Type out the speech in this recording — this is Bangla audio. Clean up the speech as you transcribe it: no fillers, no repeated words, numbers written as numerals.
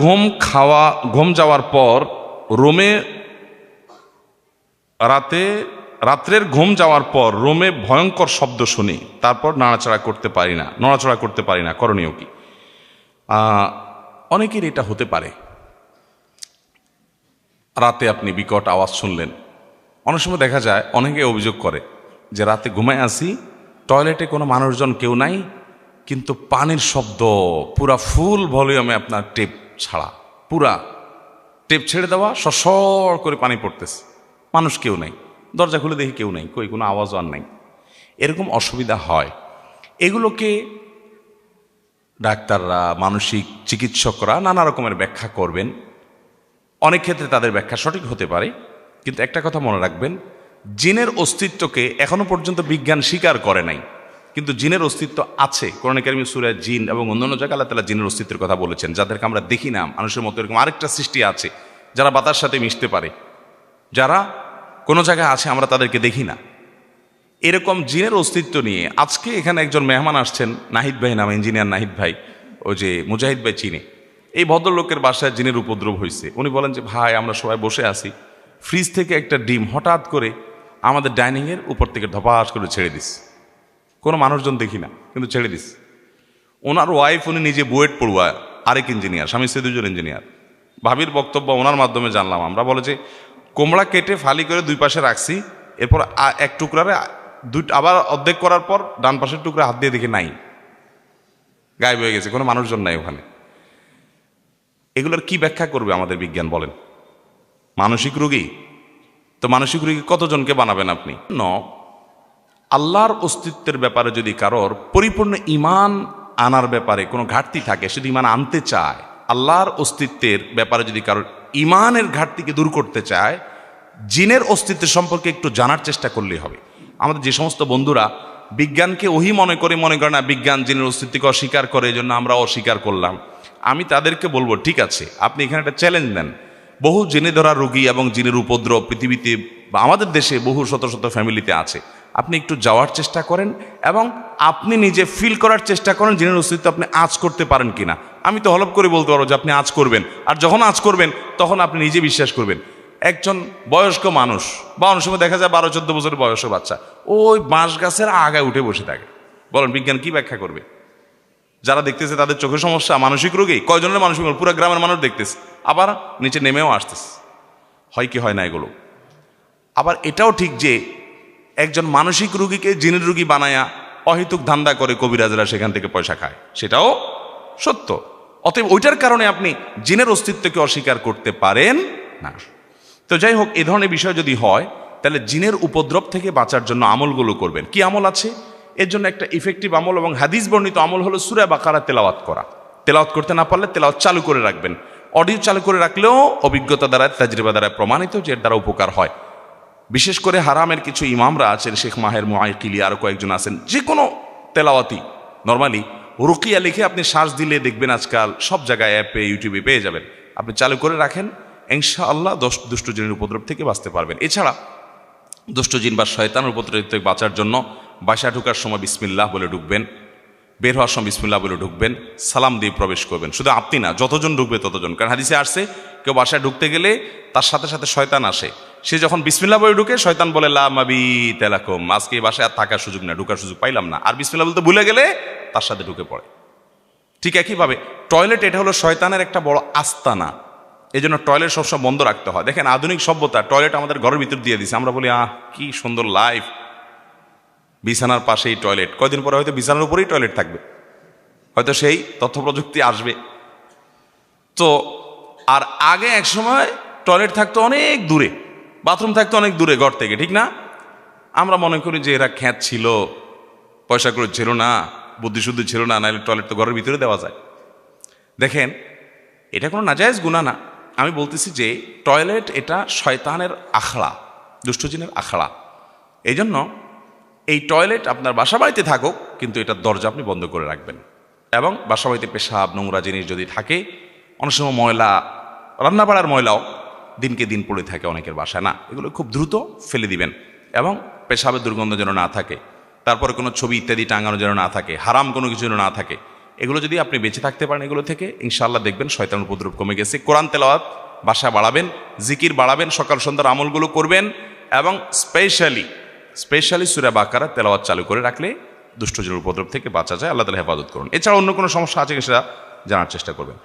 ঘুম যাওয়ার পর রুমে রাত্রের ঘুম যাওয়ার পর রুমে ভয়ঙ্কর শব্দ শুনি, তারপর নড়াচড়া করতে পারি না, করণীয় কি? অনেকের এটা হতে পারে। রাতে আপনি বিকট আওয়াজ শুনলেন। অনেক সময় দেখা যায় অনেকে অভিযোগ করে যে রাতে ঘুমায় আসি, টয়লেটে কোনো মানুষজন কেউ নাই, কিন্তু পানির শব্দ পুরা ফুল ভলিউমে, আপনার টেপ ছাড়া, পুরা টেপ ছেড়ে দেওয়া, সসর করে পানি পড়তেছে, মানুষ কেউ নাই, দরজা খুলে দেখি কেউ নাই, কোনো আওয়াজও আর নাই। এরকম অসুবিধা হয়। এগুলোকে ডাক্তাররা, মানসিক চিকিৎসকরা নানা রকমের ব্যাখ্যা করবেন। অনেক ক্ষেত্রে তাদের ব্যাখ্যা সঠিক হতে পারে, কিন্তু একটা কথা মনে রাখবেন, জিনের অস্তিত্বকে এখনো পর্যন্ত বিজ্ঞান স্বীকার করে নাই, কিন্তু জিনের অস্তিত্ব আছে। কোরআনে কারিমে সূরা জিন এবং অন্যান্য জায়গায় আল্লাহ তাআলা জিনের অস্তিত্বের কথা বলেছেন, যাদেরকে আমরা দেখি না। মানুষের মতো এরকম আরেকটা সৃষ্টি আছে যারা বাতার সাথে মিশতে পারে, যারা কোনো জায়গায় আছে, আমরা তাদেরকে দেখি না। এরকম জিনের অস্তিত্ব নিয়ে আজকে এখানে একজন মেহমান আসছেন, নাহিদ ভাই নাম, ইঞ্জিনিয়ার নাহিদ ভাই, ও যে মুজাহিদ ভাই চিনে। এই ভদ্রলোকের বাসায় জিনের উপদ্রব হয়েছে। উনি বলেন যে ভাই, আমরা সবাই বসে আছি, ফ্রিজ থেকে একটা ডিম হঠাৎ করে আমাদের ডাইনিংয়ের উপর থেকে ধপাস করে ছেড়ে দিস, কোনো মানুষজন দেখি না, কিন্তু ছেড়ে দিস। ওনার ওয়াইফ, উনি নিজে বুয়েট পড়ুয়া, আরেক ইঞ্জিনিয়ার, স্বামী স্ত্রী দুজন ইঞ্জিনিয়ার। ভাবির বক্তব্য ওনার মাধ্যমে জানলাম আমরা, বলে যে কোমড়া কেটে ফালি করে দুই পাশে রাখছি, এরপর এক টুকরারে আবার অর্ধেক করার পর ডান পাশের টুকরা হাত দিয়ে দেখি নাই, গায়েব হয়ে গেছে, কোনো মানুষজন নাই ওখানে। এগুলোর কি ব্যাখ্যা করবে আমাদের বিজ্ঞান বলেন? মানসিক রোগী তো, মানসিক রোগী কতজনকে বানাবেন আপনি? আল্লাহর অস্তিত্বের ব্যাপারে যদি কারোর পরিপূর্ণ ঈমান আনার ব্যাপারে কোনো ঘাটতি থাকে, শুধু ঈমান আনতে চায়, আল্লাহর অস্তিত্বের ব্যাপারে যদি কারোর ঈমানের ঘাটতিকে দূর করতে চায়, জিনের অস্তিত্বের সম্পর্কে একটু জানার চেষ্টা করলেই হবে। আমাদের যে সমস্ত বন্ধুরা বিজ্ঞানকে ওহি মনে করে না, বিজ্ঞান জিনের অস্তিত্বকে অস্বীকার করে, এই জন্য আমরা অস্বীকার করলাম, আমি তাদেরকে বলবো, ঠিক আছে, আপনি এখানে একটা চ্যালেঞ্জ দেন। বহু জিনে ধরা রোগী এবং জিনের উপদ্রব পৃথিবীতে বা আমাদের দেশে বহু শত শত ফ্যামিলিতে আছে। আপনি একটু যাওয়ার চেষ্টা করেন এবং আপনি নিজে ফিল করার চেষ্টা করেন জিনের অস্তিত্ব আপনি আঁচ করতে পারেন কিনা। আমি তো হলপ করে বলতে পারবো যে আপনি আঁচ করবেন, আর যখন আঁচ করবেন তখন আপনি নিজে বিশ্বাস করবেন। একজন বয়স্ক মানুষ বা অনেক সময় দেখা যায় 12-14 বছরের বয়স্ক বাচ্চা ওই বাঁশ গাছের আগায় উঠে বসে থাকে, বলেন বিজ্ঞান কি ব্যাখ্যা করবে? যারা দেখতেছে তাদের চোখের সমস্যা, মানসিক রোগী, কয়জনের মানসিক রোগ? পুরো গ্রামের মানুষ দেখতেছে, আবার নিচে নেমেও আসতেছে। হয় কি হয় না এগুলো? আবার এটাও ঠিক যে একজন মানসিক রোগীকে জিনের রোগী বানায়া অহেতুক ধান্দা করে কবিরাজরা, সেখান থেকে পয়সা খায়, সেটাও সত্য। অতএব ওইটার কারণে আপনি জিনের অস্তিত্বকে অস্বীকার করতে পারেন না। তো যাই হোক, এ ধরনের বিষয় যদি হয়, তাহলে জিনের উপদ্রব থেকে বাঁচার জন্য আমলগুলো করবেন। কি আমল আছে এর জন্য? একটা ইফেক্টিভ আমল এবং হাদিস বর্ণিত আমল হলো সূরা বাকারা তেলাওয়াত করা। তেলাওয়াত করতে না পারলে তেলাওয়াত চালু করে রাখবেন। অডিও চালু করে রাখলেও অভিজ্ঞতা দ্বারা, তাজরিবা দ্বারা প্রমাণিত যে এর দ্বারা উপকার হয়। বিশেষ করে হারামের কিছু ইমামরা আছেন, শেখ মাহের মুআইকিলি, আরও কয়েকজন আছেন, যে কোনো তেলাওয়াতি নর্মালি রুকিয়া লিখে আপনি শ্বাস দিলে দেখবেন আজকাল সব জায়গায় অ্যাপে, ইউটিউবে পেয়ে যাবেন। আপনি চালু করে রাখেন, ইনশাআল্লাহ দুষ্ট জিনের উপদ্রব থেকে বাঁচতে পারবেন। এছাড়া দুষ্ট জিন বা শয়তানের উপদ্রব থেকে বাঁচার জন্য বাসা ঢোকার সময় বিসমিল্লাহ বলে ঢুকবেন, বের হওয়ার সময় বিসমিল্লাহ বলে ঢুকবেন, সালাম দিয়ে প্রবেশ করবেন। শুধু আপনি না, যতজন ঢুকবে ততজন। কারণ হাদিসে আসছে, কেউ বাসায় ঢুকতে গেলে তার সাথে সাথে শয়তান আসে। সে যখন বিসমিল্লাহ বলে ঢুকে, শয়তান বলে লা মাবিত লাকুম, আজকে এই বাসায় আর থাকার সুযোগ না, ঢুকার সুযোগ পাইলাম না। আর বিসমিল্লাহ বলতে ভুলে গেলে তার সাথে ঢুকে পড়ে। ঠিক একইভাবে টয়লেট, এটা হলো শয়তানের একটা বড় আস্তানা। এই জন্য টয়লেট সবসময় বন্ধ রাখতে হয়। দেখেন আধুনিক সভ্যতা টয়লেট আমাদের ঘরের ভিতর দিয়ে দিছে। আমরা বলি কি সুন্দর লাইফ, বিছানার পাশেই টয়লেট। কয়দিন পরে হয়তো বিছানার উপরেই টয়লেট থাকবে, হয়তো সেই তথ্য প্রযুক্তি আসবে। তো আর আগে এক সময় টয়লেট থাকতো অনেক দূরে, বাথরুম থাকতো অনেক দূরে ঘর থেকে, ঠিক না? আমরা মনে করি যে এরা খ্যাত ছিল, পয়সা করে ছিল না, বুদ্ধিশুদ্ধি ছিল না, নাহলে টয়লেট তো ঘরের ভিতরে দেওয়া যায়। দেখেন, এটা কোনো নাজায়েজ গুনাহ না। আমি বলতেছি যে টয়লেট এটা শয়তানের আখড়া, দুষ্টজিনের আখড়া। এই জন্য এই টয়লেট আপনার বাসা বাড়িতে থাকুক, কিন্তু এটার দরজা আপনি বন্ধ করে রাখবেন। এবং বাসা বাড়িতে পেশাব, নোংরা জিনিস যদি থাকে, অনেক সময় ময়লা, রান্নাবাড়ার ময়লাও দিনকে দিন পড়ে থাকে অনেকের বাসায়, না, এগুলো খুব দ্রুত ফেলে দিবেন। এবং পেশাবের দুর্গন্ধ যেন না থাকে, তারপরে কোনো ছবি ইত্যাদি টাঙানো যেন না থাকে, হারাম কোনো কিছু যেন না থাকে। এগুলো যদি আপনি বেঁচে থাকতে পারেন এগুলো থেকে, ইনশাআল্লাহ দেখবেন শয়তানের উপদ্রব কমে গেছে। কোরআন তেলাওয়াত বাসা বাড়াবেন, জিকির বাড়াবেন, সকাল সন্ধ্যার আমলগুলো করবেন, এবং স্পেশালি সূরা বাকারা তেলাওয়াত চালু করে রাখলে দুষ্টজনের উপদ্রব থেকে বাঁচা যায়। আল্লাহ তাআলা হেফাজত করুন। এছাড়া অন্য কোনো সমস্যা আছে কি সেটা জানার চেষ্টা করবেন।